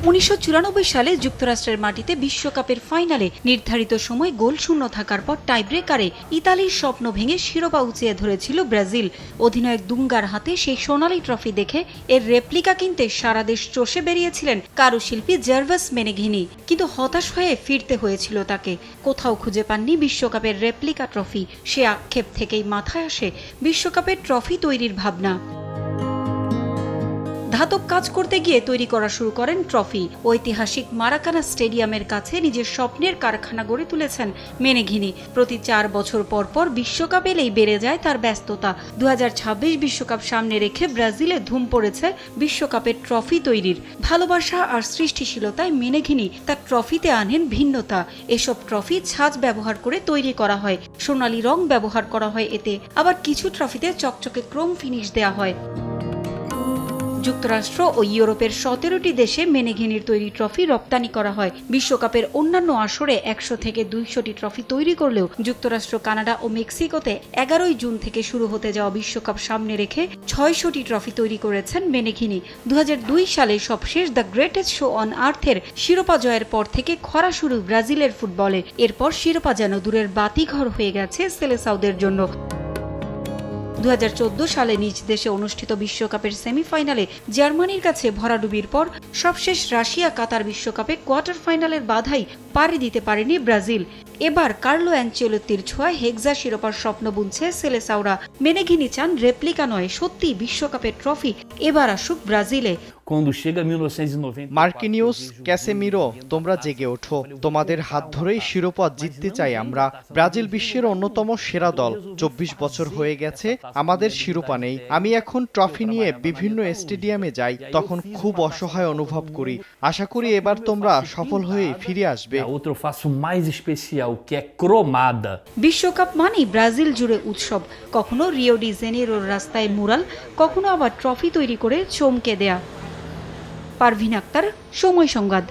1994 সালে যুক্তরাষ্ট্রের মাটিতে বিশ্বকাপের ফাইনালে নির্ধারিত সময় গোলশূন্য থাকার পর টাইব্রেকারে ইতালির স্বপ্ন ভেঙে শিরোপা উঁচিয়ে ধরেছিল ব্রাজিল। অধিনায়ক দুঙ্গার হাতে সেই সোনালী ট্রফি দেখে এর রেপ্লিকা কিনতে সারা দেশ চষে বেরিয়েছিলেন কারুশিল্পী জার্ভাস মেনেঘিনি, কিন্তু হতাশ হয়ে ফিরতে হয়েছিল তাকে। কোথাও খুঁজে পাননি বিশ্বকাপের রেপ্লিকা ট্রফি। সে আক্ষেপ থেকেই মাথায় আসে বিশ্বকাপের ট্রফি তৈরির ভাবনা। ধাতব কাজ করতে গিয়ে তৈরি করা শুরু করেন ট্রফি। ঐতিহাসিক মারাকানা স্টেডিয়ামের কাছে নিজের স্বপ্নের কারখানা গড়ে তুলেছেন মেনেঘিনি। প্রতি 4 বছর পর পর বিশ্বকাপ এলেই বেড়ে যায় তার ব্যস্ততা। 2026 বিশ্বকাপ সামনে রেখে ব্রাজিলে ধুম পড়েছে বিশ্বকাপের ট্রফি তৈরির। ভালোবাসা আর সৃষ্টিশীলতায় মেনেঘিনি তার ট্রফিতে আনেন ভিন্নতা। এসব ট্রফি ছাঁচ ব্যবহার করে তৈরি করা হয়, সোনালী রং ব্যবহার করা হয় এতে, আবার কিছু ট্রফিতে চকচকে ক্রোম ফিনিশ দেয়া হয়। যুক্তরাষ্ট্র ও ইউরোপের 17টি দেশে মেনেঘিনির তৈরি ট্রফি রপ্তানি করা হয়। বিশ্বকাপের অন্যান্য আসরে 100 থেকে 200টি ট্রফি তৈরি করলেও যুক্তরাষ্ট্র, কানাডা ও মেক্সিকোতে 11 জুন থেকে শুরু হতে যাওয়া বিশ্বকাপ সামনে রেখে 600টি ট্রফি তৈরি করেছেন মেনেঘিনি। 2002 সালে সবশেষ দ্য গ্রেটেস্ট শো অন আর্থের শিরোপা জয়ের পর থেকে খরা শুরু ব্রাজিলের ফুটবলে। এরপর শিরোপা যেন দূরের বাতিঘর হয়ে গেছে সেলেসাওদের জন্য। 2014 সালে নিজ দেশে অনুষ্ঠিত বিশ্বকাপের সেমিফাইনালে জার্মানির কাছে ভরাডুবির পর সবশেষ রাশিয়া কাতার বিশ্বকাপে কোয়ার্টার ফাইনালের বাধাই পাড়ি দিতে পারেনি ব্রাজিল। এবার কার্লো অ্যানচেলোত্তির ছোঁয়ায় হেক্সা শিরোপার স্বপ্ন বুনছে সেলেসাওরা। মেনেঘিনি চান রেপ্লিকা নয়, সত্যি বিশ্বকাপের ট্রফি এবার আসুক ব্রাজিলে। মার্কিনিউস, ক্যাসেমিরো, তোমরা জেগে ওঠো, তোমাদের হাত ধরেই শিরোপা জিততে চাই আমরা। ব্রাজিল বিশ্বের অন্যতম সেরা দল। 24 বছর হয়ে গেছে আমাদের শিরোপা নেই। আমি এখন ট্রফি নিয়ে বিভিন্ন স্টেডিয়ামে যাই, তখন খুব অসহায় অনুভব করি। আশা করি এবার তোমরা সফল হয়ে ফিরে আসবে। বিশ্বকাপ মানেই ব্রাজিল জুড়ে উৎসব। কখনো রিও ডি জেনেরোর রাস্তায় মুরাল, কখনো আবার ট্রফি তৈরি করে চমকে দেয়া। পারভিন আক্তার, সময় সংবাদ।